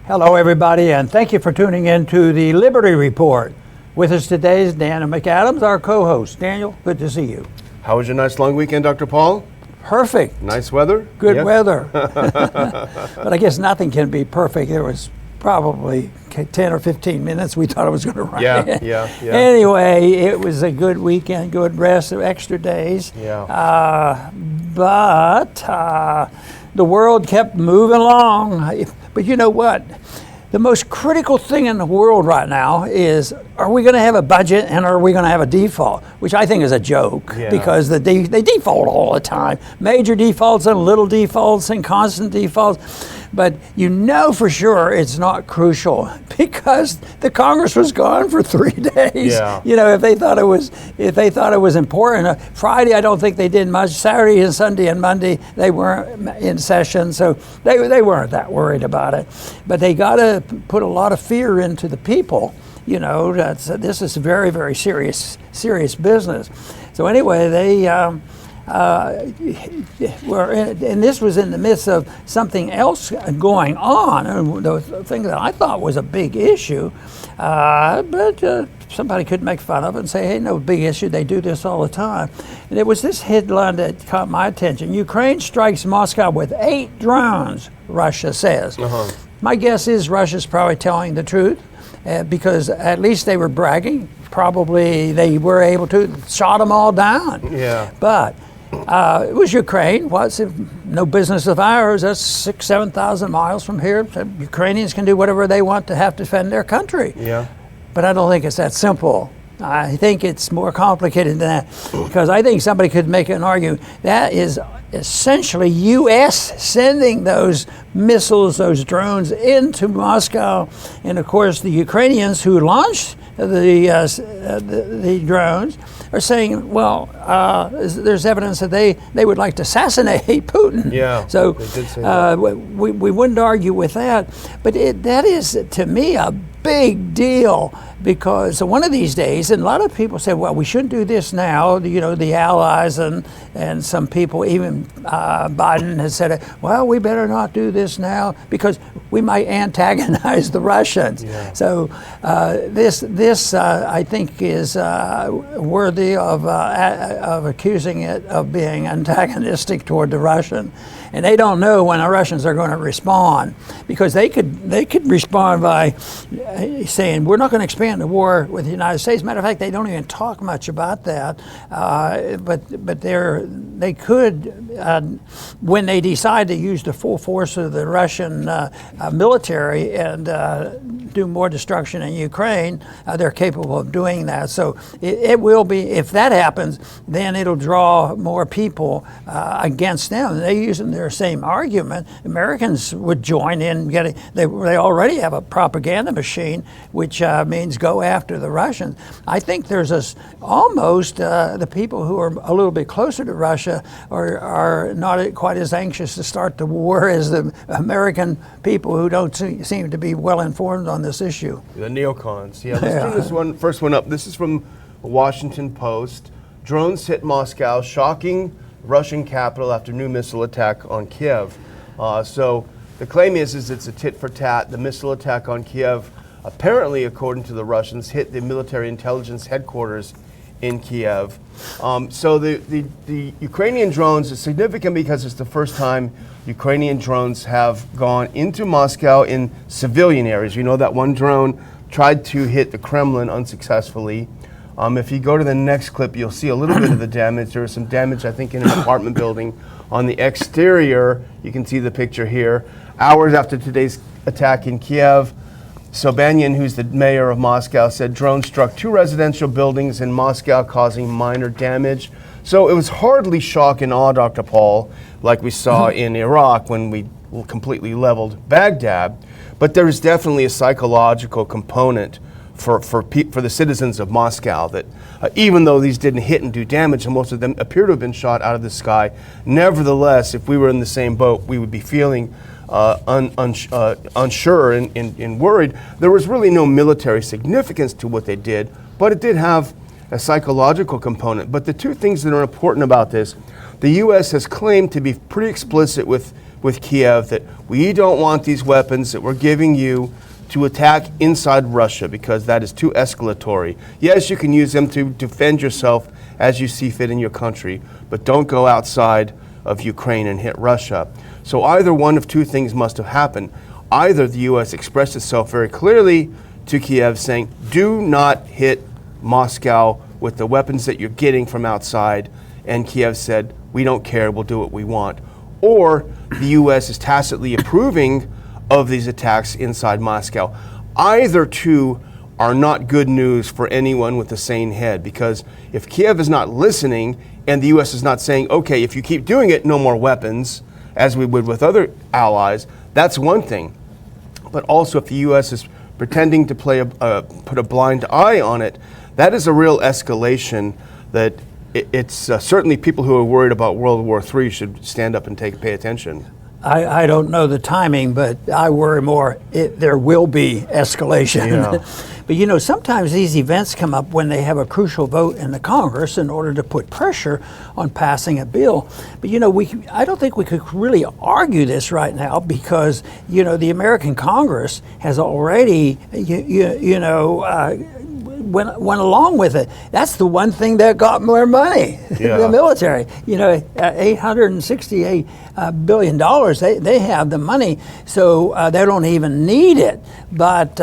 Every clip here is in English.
Hello, everybody, and thank you for tuning in to the Liberty Report. With us today is Daniel McAdams, our co-host. Daniel, good to see you. How was your nice long weekend, Dr. Paul? Perfect. Nice weather? Good weather. But I guess nothing can be perfect. There was probably 10 or 15 minutes we thought it was going to rain. Yeah. Anyway, it was a good weekend, good rest, extra days. But the world kept moving along. But you know what? The most critical thing in the world right now is, are we going to have a budget and are we going to have a default? Which I think is a joke, because they default all the time. Major defaults and little defaults and constant defaults. But you know for sure it's not crucial because the Congress was gone for 3 days. You know, if they thought it was important. Friday, I don't think they did much. Saturday and Sunday and Monday, they weren't in session, so they weren't that worried about it. But they got to put a lot of fear into the people. You know, this is very, very serious business. So anyway, they and this was in the midst of something else going on, and the thing that I thought was a big issue, but somebody could make fun of it and say, hey, no big issue, they do this all the time. And it was this headline that caught my attention. Ukraine strikes Moscow with 8 drones, Russia says. My guess is Russia's probably telling the truth, because at least they were bragging. Probably they were able to shot them all down. But it was Ukraine. What's no business of ours? That's 6,000-7,000 miles from here. The Ukrainians can do whatever they want to have to defend their country. But I don't think it's that simple. I think it's more complicated than that, because I think somebody could make an argument that is essentially U.S. sending those missiles, those drones into Moscow, and of course the Ukrainians who launched the drones are saying, well, there's evidence that they would like to assassinate Putin. So they did say that. we wouldn't argue with that, but that is to me a big deal, because one of these days, and a lot of people say, well, we shouldn't do this now. You know, the allies and some people, even Biden has said, well, we better not do this now because we might antagonize the Russians. So this I think is worthy of accusing it of being antagonistic toward the Russian. And they don't know when the Russians are going to respond, because they could respond by saying, we're not going to expand the war with the United States. Matter of fact, they don't even talk much about that. But they could, when they decide to use the full force of the Russian military and do more destruction in Ukraine, they're capable of doing that. So it will be, if that happens, then it'll draw more people against them. They're using their same argument. Americans would join in getting, they already have a propaganda machine, which means go after the Russians. I think there's almost the people who are a little bit closer to Russia are not quite as anxious to start the war as the American people who don't seem to be well informed on this issue. The neocons. Let's do this first one up. This is from the Washington Post. Drones hit Moscow, shocking Russian capital after new missile attack on Kiev. So the claim is it's a tit for tat. The missile attack on Kiev, apparently, according to the Russians, hit the military intelligence headquarters in Kiev. So the Ukrainian drones is significant because it's the first time Ukrainian drones have gone into Moscow in civilian areas. You know that one drone tried to hit the Kremlin unsuccessfully. If you go to the next clip, you'll see a little bit of the damage. There was some damage, I think, in an apartment building. On the exterior, you can see the picture here. Hours after today's attack in Kiev, Sobyanin, who's the mayor of Moscow, said drones struck 2 residential buildings in Moscow, causing minor damage. So it was hardly shock and awe, Dr. Paul, like we saw in Iraq when we completely leveled Baghdad. But there is definitely a psychological component for the citizens of Moscow that even though these didn't hit and do damage, and most of them appear to have been shot out of the sky, nevertheless, if we were in the same boat, we would be feeling unsure and worried. There was really no military significance to what they did, but it did have a psychological component. But the two things that are important about this, the U.S. has claimed to be pretty explicit with with Kiev that we don't want these weapons that we're giving you to attack inside Russia because that is too escalatory. Yes, you can use them to defend yourself as you see fit in your country, but don't go outside of Ukraine and hit Russia. So either one of two things must have happened. Either the U.S. expressed itself very clearly to Kiev saying, do not hit Moscow with the weapons that you're getting from outside, and Kiev said, we don't care, we'll do what we want. Or the U.S. is tacitly approving of these attacks inside Moscow. Either two are not good news for anyone with a sane head, because if Kiev is not listening and the U.S. is not saying, okay, if you keep doing it, no more weapons, as we would with other allies, that's one thing. But also if the U.S. is pretending to put a blind eye on it, that is a real escalation that it's certainly people who are worried about World War III should stand up and pay attention. I don't know the timing, but I worry more there will be escalation. Yeah. But sometimes these events come up when they have a crucial vote in the Congress in order to put pressure on passing a bill. But I don't think we could really argue this right now because the American Congress has already went along with it. That's the one thing that got more money, the military. $868 billion. They have the money, so they don't even need it. But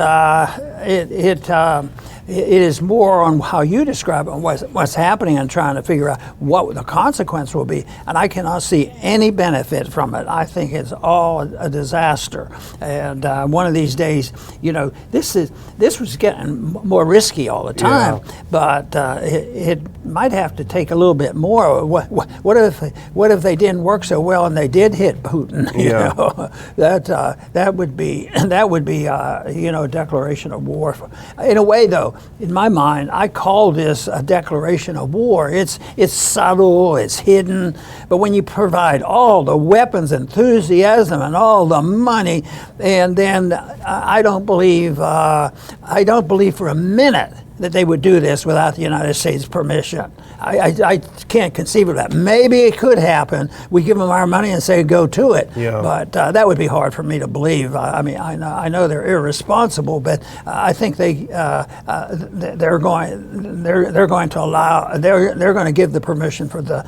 it is more on how you describe it, what's happening, and trying to figure out what the consequence will be. And I cannot see any benefit from it. I think it's all a disaster. And one of these days, this was getting more risky all the time. Yeah. But it might have to take a little bit more. What if they didn't work so well and they did hit Putin? That would be a declaration of war. In a way, though, in my mind, I call this a declaration of war. It's subtle, it's hidden, but when you provide all the weapons, enthusiasm, and all the money, and then I don't believe for a minute that they would do this without the United States' permission. I can't conceive of that. Maybe it could happen. We give them our money and say go to it. Yeah. But that would be hard for me to believe. I know they're irresponsible, but I think they're going to give the permission for the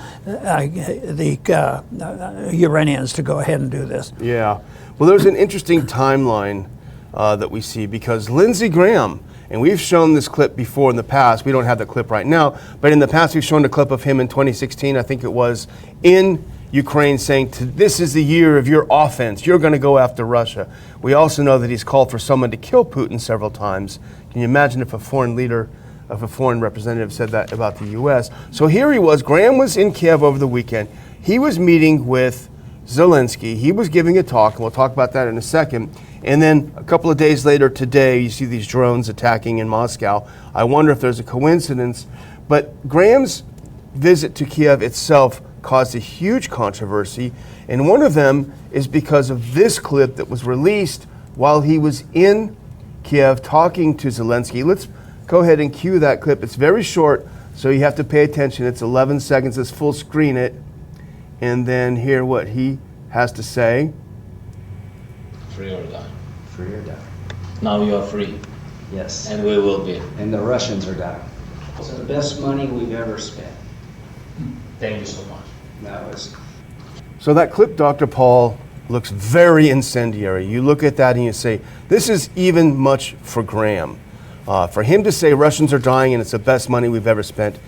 Iranians to go ahead and do this. Yeah. Well, there's an interesting timeline that we see because Lindsey Graham. And we've shown this clip before in the past. We don't have the clip right now, but in the past we've shown a clip of him in 2016, I think it was, in Ukraine saying, this is the year of your offense. You're going to go after Russia. We also know that he's called for someone to kill Putin several times. Can you imagine if a foreign leader, if a foreign representative said that about the U.S.? So here he was. Graham was in Kiev over the weekend. He was meeting with Zelensky. He was giving a talk, and we'll talk about that in a second. And then a couple of days later today, you see these drones attacking in Moscow. I wonder if there's a coincidence. But Graham's visit to Kiev itself caused a huge controversy. And one of them is because of this clip that was released while he was in Kiev talking to Zelensky. Let's go ahead and cue that clip. It's very short, so you have to pay attention. It's 11 seconds. Let's full screen it and then hear what he has to say. Free or die. Free or die. Now you are free. Yes. And we will be. And the Russians are dying. It's the best money we've ever spent. Thank you so much. That was. So that clip, Dr. Paul, looks very incendiary. You look at that and you say, this is even much for Graham. For him to say Russians are dying and it's the best money we've ever spent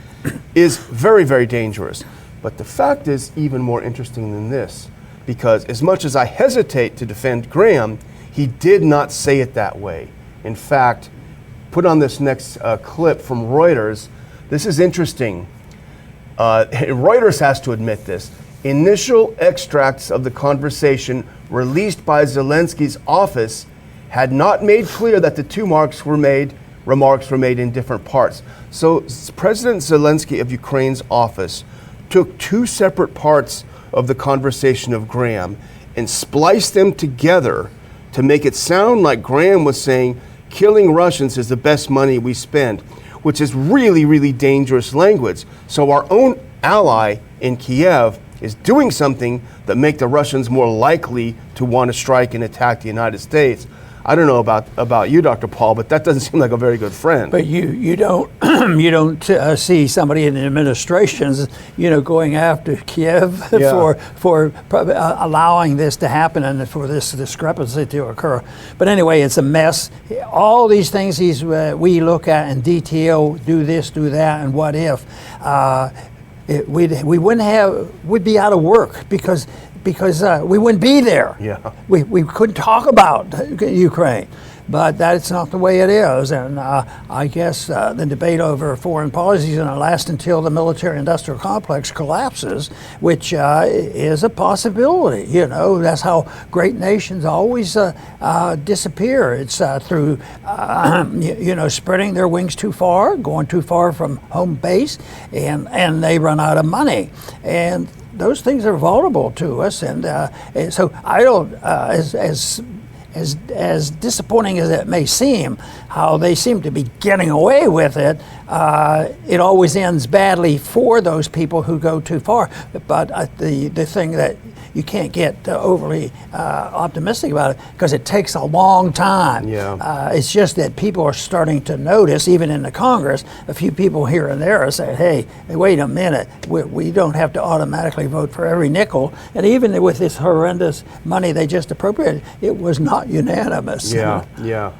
is very, very dangerous. But the fact is even more interesting than this, because as much as I hesitate to defend Graham, he did not say it that way. In fact, put on this next clip from Reuters. This is interesting. Reuters has to admit this. Initial extracts of the conversation released by Zelensky's office had not made clear that the two remarks were made in different parts. So President Zelensky of Ukraine's office took two separate parts of the conversation of Graham and spliced them together to make it sound like Graham was saying killing Russians is the best money we spend, which is really, really dangerous language. So our own ally in Kiev is doing something that make the Russians more likely to want to strike and attack the United States. I don't know about you, Dr. Paul, but that doesn't seem like a very good friend. But you don't you don't see somebody in the administrations, going after Kiev for allowing this to happen and for this discrepancy to occur. But anyway, it's a mess. All these things we look at in detail, do this, do that, and what if. We'd be out of work because we wouldn't be there. Yeah. We couldn't talk about Ukraine, but that's not the way it is. And I guess the debate over foreign policy is going to last until the military-industrial complex collapses, which is a possibility. That's how great nations always disappear. It's through spreading their wings too far, going too far from home base, and they run out of money. And those things are vulnerable to us, and so I don't, as disappointing as it may seem, how they seem to be getting away with it, it always ends badly for those people who go too far. But the thing that you can't get overly optimistic about it, because it takes a long time. Yeah. It's just that people are starting to notice, even in the Congress, a few people here and there are saying, hey, wait a minute, we don't have to automatically vote for every nickel. And even with this horrendous money they just appropriated, it was not unanimous. Yeah, yeah.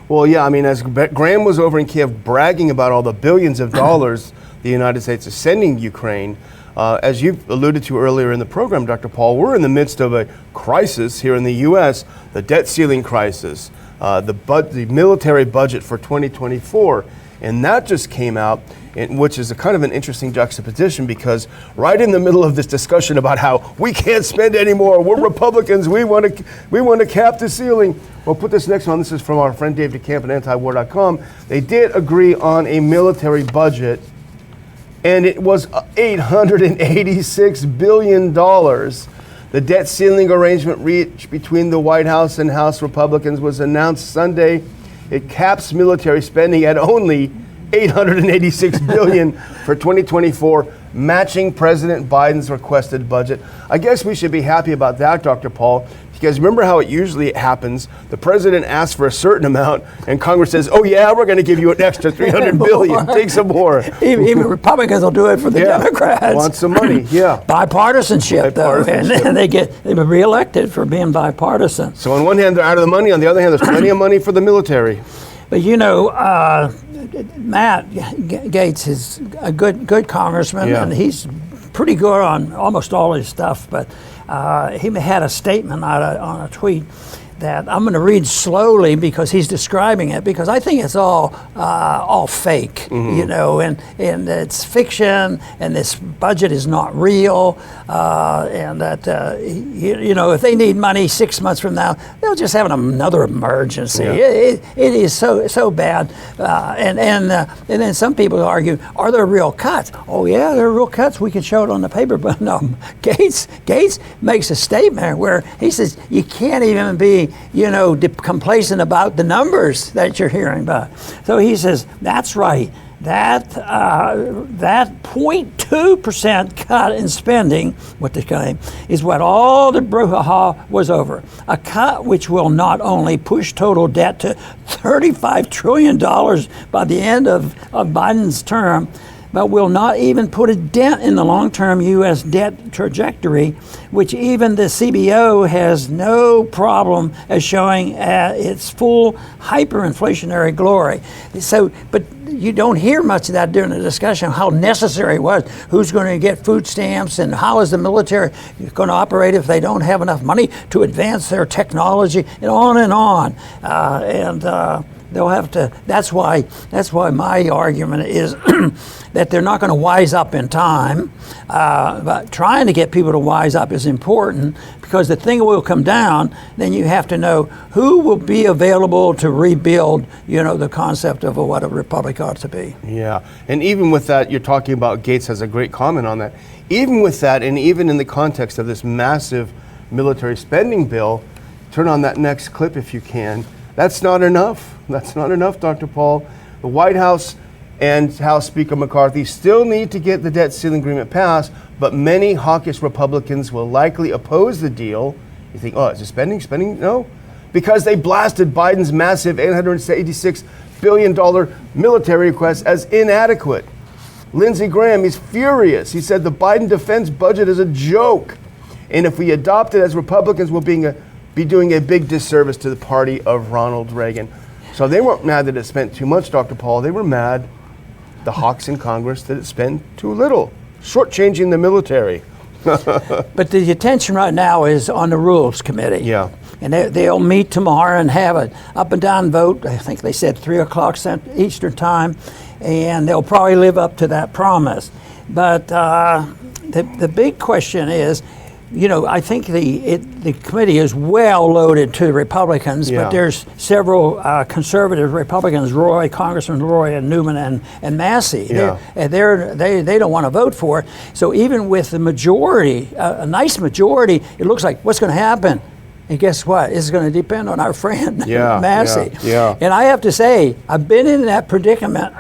Well, yeah, I mean, as Graham was over in Kiev bragging about all the billions of dollars the United States is sending Ukraine, as you've alluded to earlier in the program, Dr. Paul, we're in the midst of a crisis here in the U.S., the debt ceiling crisis, the military budget for 2024, and that just came out, which is a kind of an interesting juxtaposition, because right in the middle of this discussion about how we can't spend anymore, we're Republicans, we want to cap the ceiling. Well, put this next one. This is from our friend Dave DeCamp at antiwar.com. They did agree on a military budget, and it was $886 billion. The debt ceiling arrangement reached between the White House and House Republicans was announced Sunday. It caps military spending at only $886 billion for 2024, matching President Biden's requested budget. I guess we should be happy about that, Dr. Paul, because remember how it usually happens. The president asks for a certain amount, and Congress says, oh yeah, we're going to give you an extra $300 billion. Take some more. Even Republicans will do it for the Democrats. Want some money, yeah. Bipartisanship, though, and they get reelected for being bipartisan. So on one hand, they're out of the money. On the other hand, there's plenty of money for the military. But Matt Gaetz is a good congressman, and he's pretty good on almost all his stuff. But he had a statement on a tweet that I'm going to read slowly because he's describing it, because I think it's all fake, and it's fiction, and this budget is not real, and that if they need money 6 months from now, they'll just have another emergency. Yeah. It is so bad, and then some people argue, are there real cuts? Oh yeah, there are real cuts. We can show it on the paper, but no. Gaetz makes a statement where he says you can't even be complacent about the numbers that you're hearing about. So he says, that's right. That 0.2% cut in spending, what they claim, is what all the brouhaha was over. A cut which will not only push total debt to $35 trillion by the end of Biden's term, but will not even put a dent in the long-term U.S. debt trajectory, which even the CBO has no problem as showing its full hyperinflationary glory. So, but you don't hear much of that during the discussion, how necessary it was, who's going to get food stamps, and how is the military going to operate if they don't have enough money to advance their technology, and on and on. They'll have to. That's why my argument is that they're not going to wise up in time. But trying to get people to wise up is important, because the thing will come down. Then you have to know who will be available to rebuild. The concept of what a republic ought to be. Yeah, and even with that, you're talking about. Gaetz has a great comment on that. Even with that, and even in the context of this massive military spending bill, turn on that next clip if you can. That's not enough. That's not enough, Dr. Paul. The White House and House Speaker McCarthy still need to get the debt ceiling agreement passed, but many hawkish Republicans will likely oppose the deal. You think, oh, is it spending? Spending? No. Because they blasted Biden's massive $886 billion military request as inadequate. Lindsey Graham, he's furious. He said the Biden defense budget is a joke. And if we adopt it as Republicans, we'll be doing a big disservice to the party of Ronald Reagan. So they weren't mad that it spent too much, Dr. Paul. They were mad, the hawks in Congress, that it spent too little, shortchanging the military. But the attention right now is on the Rules Committee. Yeah. And they'll meet tomorrow and have an up and down vote. I think they said 3 o'clock Eastern time, and they'll probably live up to that promise. But the big question is, you know, I think the committee is well loaded to Republicans, Yeah. but there's several conservative Republicans, Congressman Roy and Newman and Massey. Yeah. They don't want to vote for it. So even with the majority, a nice majority, it looks like what's going to happen. And guess what? It's going to depend on our friend Massey. Yeah. And I have to say, I've been in that predicament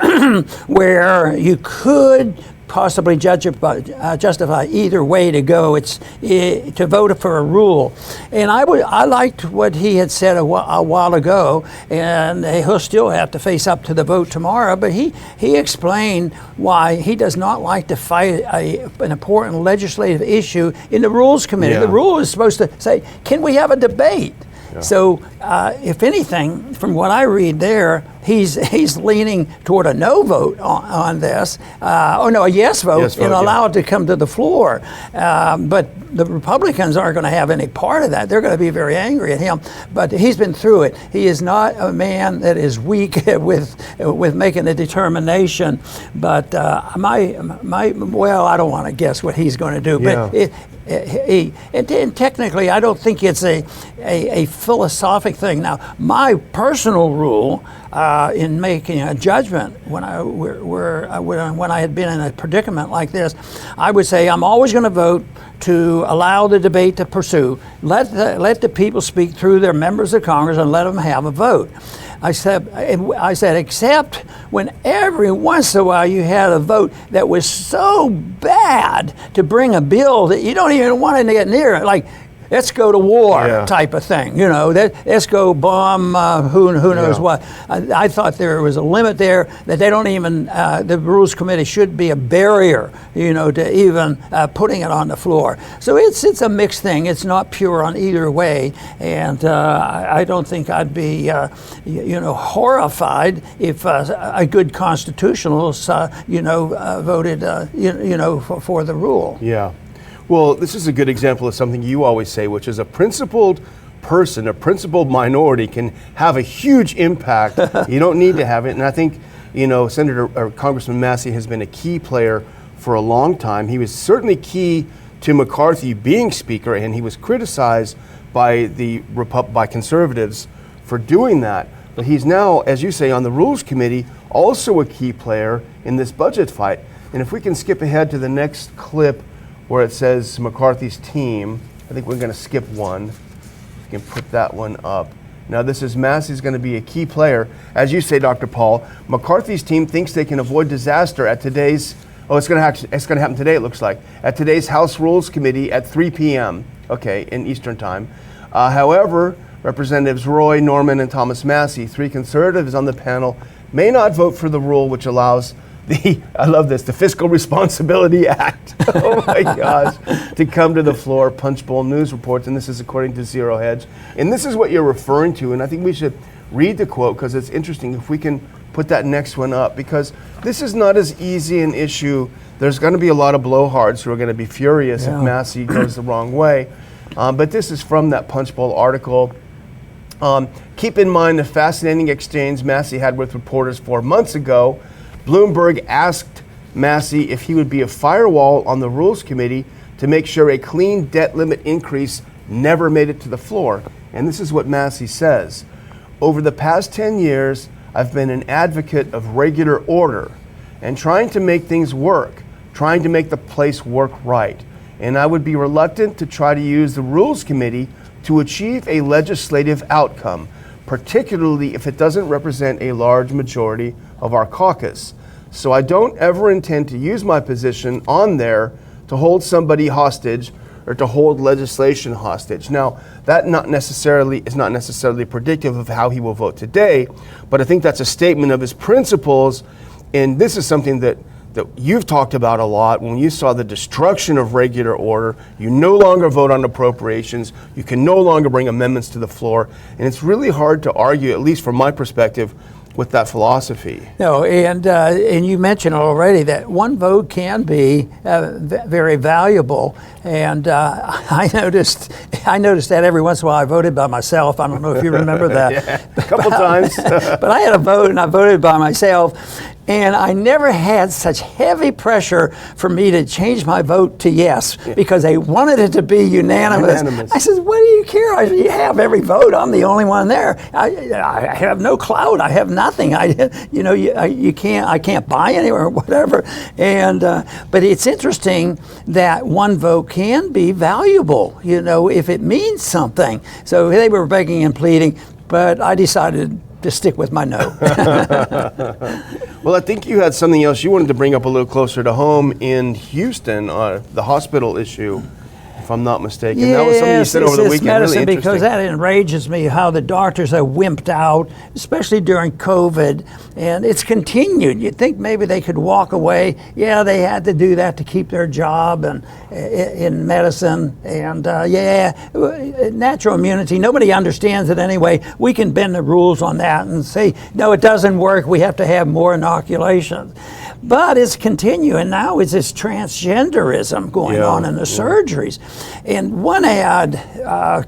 where you could possibly justify either way to go. It's to vote for a rule, and I liked what he had said a while ago, and he'll still have to face up to the vote tomorrow. But he explained why he does not like to fight an important legislative issue in the Rules Committee. Yeah. The rule is supposed to say, can we have a debate? Yeah. So, if anything, from what I read there, he's leaning toward a no vote on this, a yes vote, and allow it to come to the floor. But the Republicans aren't going to have any part of that. They're going to be very angry at him. But he's been through it. He is not a man that is weak with making a determination. But I don't want to guess what he's going to do. Yeah. But and technically, I don't think it's a philosophic thing. Now, my personal rule in making a judgment when I had been in a predicament like this, I would say I'm always going to vote to allow the debate to pursue. Let the people speak through their members of Congress and let them have a vote. I said, except when every once in a while you had a vote that was so bad to bring a bill that you don't even want to get near it, like let's go to war type of thing, you know, let's go bomb who knows what. I thought there was a limit there, that they don't even, the Rules Committee should be a barrier, you know, to even putting it on the floor. So it's a mixed thing. It's not pure on either way. And I don't think I'd be, horrified if a good constitutionalist, voted, for the rule. Yeah. Well, this is a good example of something you always say, which is a principled person, a principled minority can have a huge impact. You don't need to have it. And I think, Congressman Massey has been a key player for a long time. He was certainly key to McCarthy being Speaker, and he was criticized by by conservatives for doing that. But he's now, as you say, on the Rules Committee, also a key player in this budget fight. And if we can skip ahead to the next clip, where it says McCarthy's team. I think we're going to skip one. We can put that one up. Now this is Massey's going to be a key player. As you say, Dr. Paul, McCarthy's team thinks they can avoid disaster at today's, it's going to happen today, it looks like, at today's House Rules Committee at 3 p.m., in Eastern Time. However, Representatives Roy, Norman, and Thomas Massey, 3 conservatives on the panel, may not vote for the rule which allows I love this, the Fiscal Responsibility Act, oh my gosh, to come to the floor. Punchbowl News reports, and this is according to Zero Hedge. And this is what you're referring to, and I think we should read the quote because it's interesting if we can put that next one up, because this is not as easy an issue. There's going to be a lot of blowhards who are going to be furious if Massey goes the wrong way. But this is from that Punchbowl article. Keep in mind the fascinating exchange Massey had with reporters 4 months ago. Bloomberg asked Massey if he would be a firewall on the Rules Committee to make sure a clean debt limit increase never made it to the floor. And this is what Massey says. Over the past 10 years, I've been an advocate of regular order and trying to make things work, trying to make the place work right. And I would be reluctant to try to use the Rules Committee to achieve a legislative outcome, particularly if it doesn't represent a large majority of our caucus. So I don't ever intend to use my position on there to hold somebody hostage or to hold legislation hostage. Now, that is not necessarily predictive of how he will vote today, but I think that's a statement of his principles, and this is something that you've talked about a lot. When you saw the destruction of regular order, you no longer vote on appropriations, you can no longer bring amendments to the floor, and it's really hard to argue, at least from my perspective, with that philosophy. No, and you mentioned already that one vote can be very valuable, and I noticed that every once in a while I voted by myself. I don't know if you remember that. Yeah, a couple times. But I had a vote and I voted by myself, and I never had such heavy pressure for me to change my vote to yes, because they wanted it to be unanimous. I said, what do you care? You have every vote. I'm the only one there. I have no clout. I have nothing. I can't buy anywhere or whatever. And but it's interesting that one vote can be valuable, if it means something. So they were begging and pleading, but I decided to stick with my no. Well, I think you had something else you wanted to bring up a little closer to home in Houston, the hospital issue, if I'm not mistaken. Yes, that was something you said over the weekend. Medicine, really because that enrages me, how the doctors are wimped out, especially during COVID, and it's continued. You'd think maybe they could walk away. Yeah, they had to do that to keep their job and in medicine, and natural immunity. Nobody understands it anyway. We can bend the rules on that and say, no, it doesn't work. We have to have more inoculations. But it's continuing now. Is this transgenderism going on in the surgeries? And one ad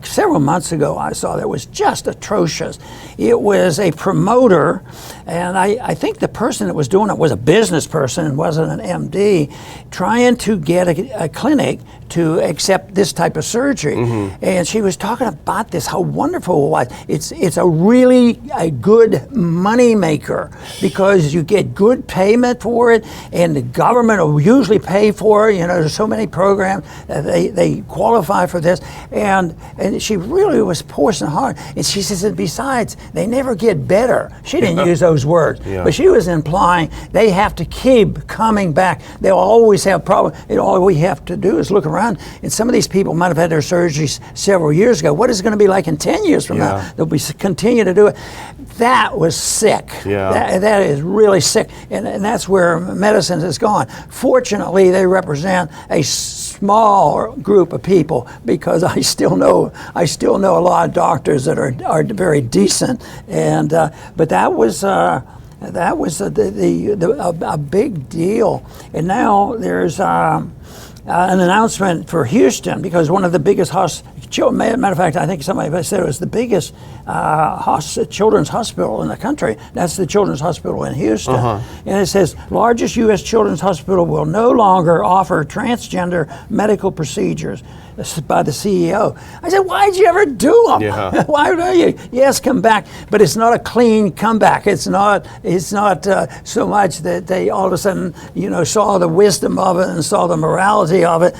several months ago I saw that was just atrocious. It was a promoter, and I think the person that was doing it was a business person and wasn't an MD, trying to get a clinic to accept this type of surgery. And she was talking about this, how wonderful it was. It's a good money maker, because you get good payment for it, and the government will usually pay for it. There's so many programs that they qualify for this, and she really was pushing hard. And she says, and besides, they never get better. She didn't use those words, but she was implying they have to keep coming back. They'll always have problems, and all we have to do is look around. And some of these people might have had their surgeries several years ago. What is it going to be like in 10 years from now? They'll continue to do it. That was sick. That is really sick, and that's where medicine has gone. Fortunately, they represent a small group of people, because I still know a lot of doctors that are very decent, and but that was a big deal. And now there's an announcement for Houston, because one of the biggest matter of fact, I think somebody said it was the biggest children's hospital in the country. That's the Children's Hospital in Houston. And it says, largest U.S. children's hospital will no longer offer transgender medical procedures. This is by the CEO. I said, why'd you ever do them? Why do you? Yes, come back, but it's not a clean comeback. It's not so much that they all of a sudden, saw the wisdom of it and saw the morality of it.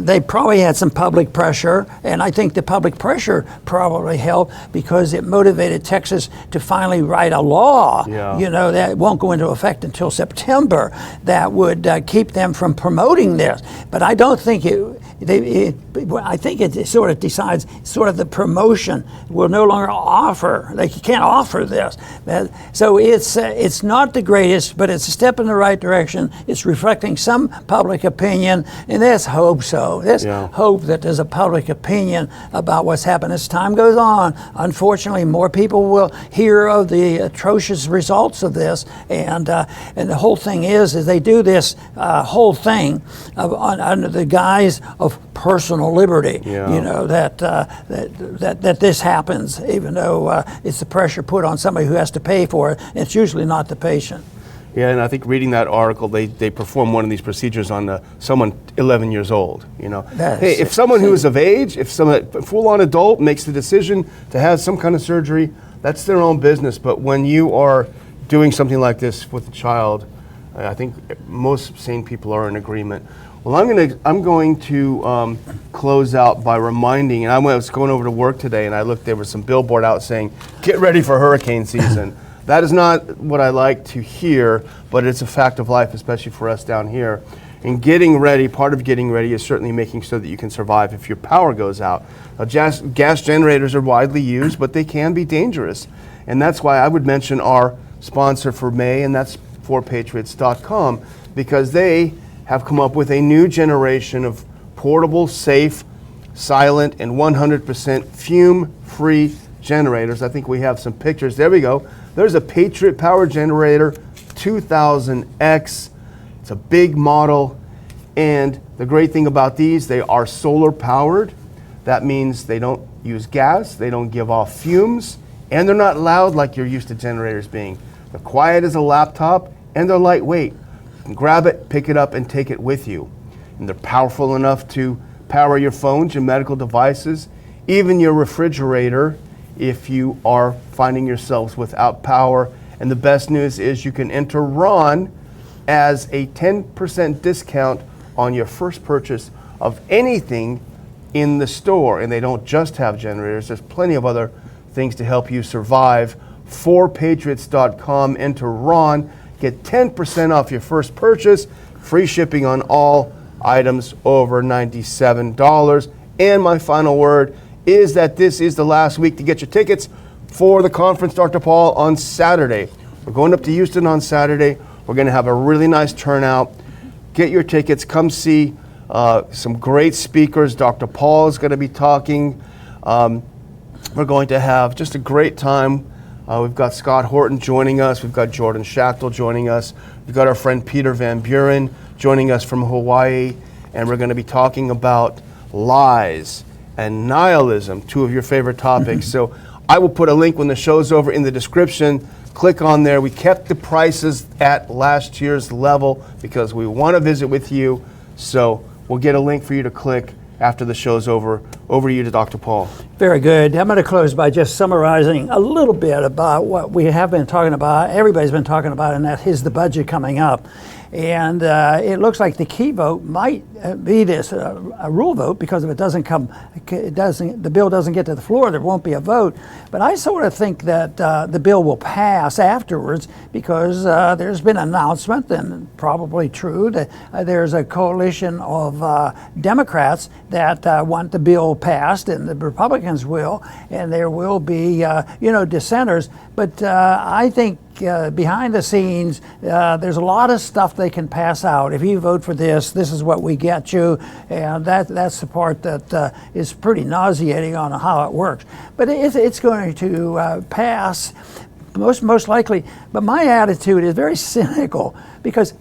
They probably had some public pressure, and I think the public pressure probably helped, because it motivated Texas to finally write a law, that won't go into effect until September, that would keep them from promoting this. But I don't think I think it sort of decides sort of the promotion will no longer offer. They can't offer this. So it's not the greatest, but it's a step in the right direction. It's reflecting some public opinion, and let's hope so. Let's hope that there's a public opinion about what's happened as time goes on. Unfortunately, more people will hear of the atrocious results of this, and the whole thing is they do this whole thing under the guise of personal liberty. That this happens, even though it's the pressure put on somebody who has to pay for it. It's usually not the patient. Yeah, and I think reading that article, they perform one of these procedures on someone 11 years old. Hey, if someone who is of age, if some full-on adult makes the decision to have some kind of surgery, that's their own business. But when you are doing something like this with a child, I think most sane people are in agreement. Well, I'm going to close out by reminding, and I was going over to work today, and I looked, there was some billboard out saying, get ready for hurricane season. That is not what I like to hear, but it's a fact of life, especially for us down here. And getting ready, part of getting ready is certainly making sure that you can survive if your power goes out. Now, gas generators are widely used, but they can be dangerous. And that's why I would mention our sponsor for May, and that's 4patriots.com, because they have come up with a new generation of portable, safe, silent, and 100% fume-free generators. I think we have some pictures. There we go. There's a Patriot Power Generator 2000X. It's a big model, and the great thing about these, they are solar powered. That means they don't use gas, they don't give off fumes, and they're not loud like you're used to generators being. They're quiet as a laptop, and they're lightweight. You can grab it, pick it up, and take it with you. And they're powerful enough to power your phones, your medical devices, even your refrigerator if you are finding yourselves without power. And the best news is you can enter Ron as a 10% discount on your first purchase of anything in the store. And they don't just have generators, there's plenty of other things to help you survive. 4patriots.com, enter Ron, get 10% off your first purchase, free shipping on all items over $97. And my final word is that this is the last week to get your tickets for the conference, Dr. Paul, on Saturday. We're going up to Houston on Saturday. We're going to have a really nice turnout. Get your tickets. Come see some great speakers. Dr. Paul is going to be talking. We're going to have just a great time. We've got Scott Horton joining us. We've got Jordan Schachtel joining us. We've got our friend Peter Van Buren joining us from Hawaii. And we're going to be talking about lies and nihilism, two of your favorite topics. So I will put a link when the show's over in the description. Click on there. We kept the prices at last year's level because we want to visit with you. So we'll get a link for you to click after the show's over. Over to you to Dr. Paul. Very good. I'm going to close by just summarizing a little bit about what we have been talking about, everybody's been talking about, and that is the budget coming up. And it looks like the key vote might be this, a rule vote, because if the bill doesn't get to the floor, there won't be a vote. But I sort of think that the bill will pass afterwards because there's been an announcement, and probably true, that there's a coalition of Democrats that want the bill passed, and the Republicans will, and there will be, dissenters. But I think behind the scenes, there's a lot of stuff they can pass out. If you vote for this, this is what we get you, and that's the part that is pretty nauseating on how it works. But it's going to pass most likely. But my attitude is very cynical, because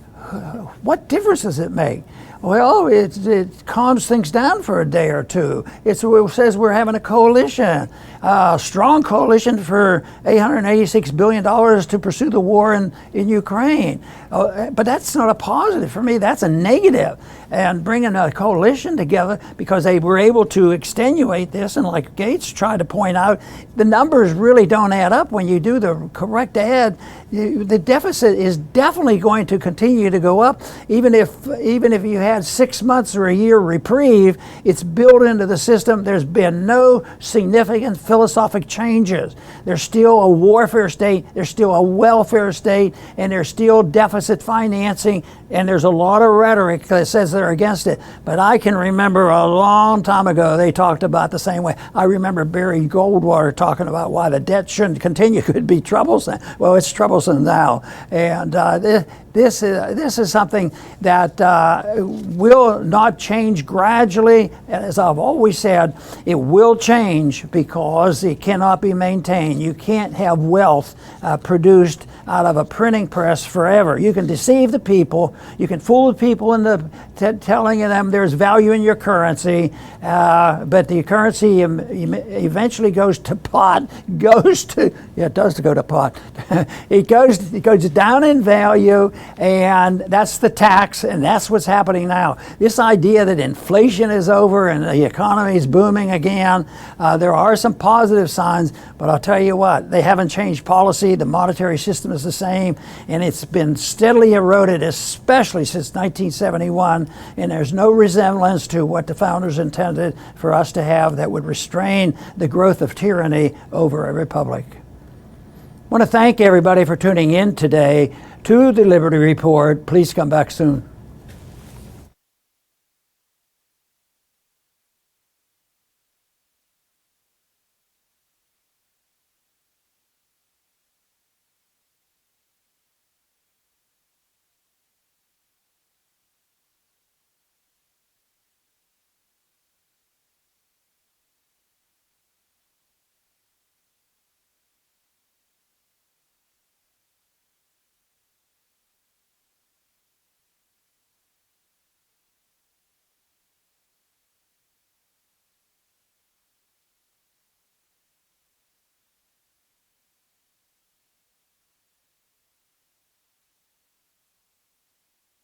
what difference does it make? Well, it calms things down for a day or two. It says we're having a coalition, a strong coalition for $886 billion to pursue the war in Ukraine. But that's not a positive for me. That's a negative. And bringing a coalition together because they were able to extenuate this, and like Gates tried to point out, the numbers really don't add up when you do the correct add. The deficit is definitely going to continue to go up, even if you had 6 months or a year reprieve. It's built into the system. There's been no significant philosophic changes. There's still a warfare state, there's still a welfare state, and there's still deficit financing, and there's a lot of rhetoric that says they're against it. But I can remember a long time ago they talked about the same way. I remember Barry Goldwater talking about why the debt shouldn't continue, could be troublesome. Well, it's troublesome now, and this is something that will not change gradually. As I've always said, it will change because it cannot be maintained. You can't have wealth produced out of a printing press forever. You can deceive the people. You can fool the people into telling them there's value in your currency, but the currency eventually goes to pot. It does go to pot. It goes down in value, and that's the tax, and that's what's happening now. This idea that inflation is over and the economy is booming again, there are some positive signs, but I'll tell you what, they haven't changed policy. The monetary system is the same, and it's been steadily eroded, especially since 1971, and there's no resemblance to what the founders intended for us to have that would restrain the growth of tyranny over a republic. want to thank everybody for tuning in today to the Liberty Report. Please come back soon.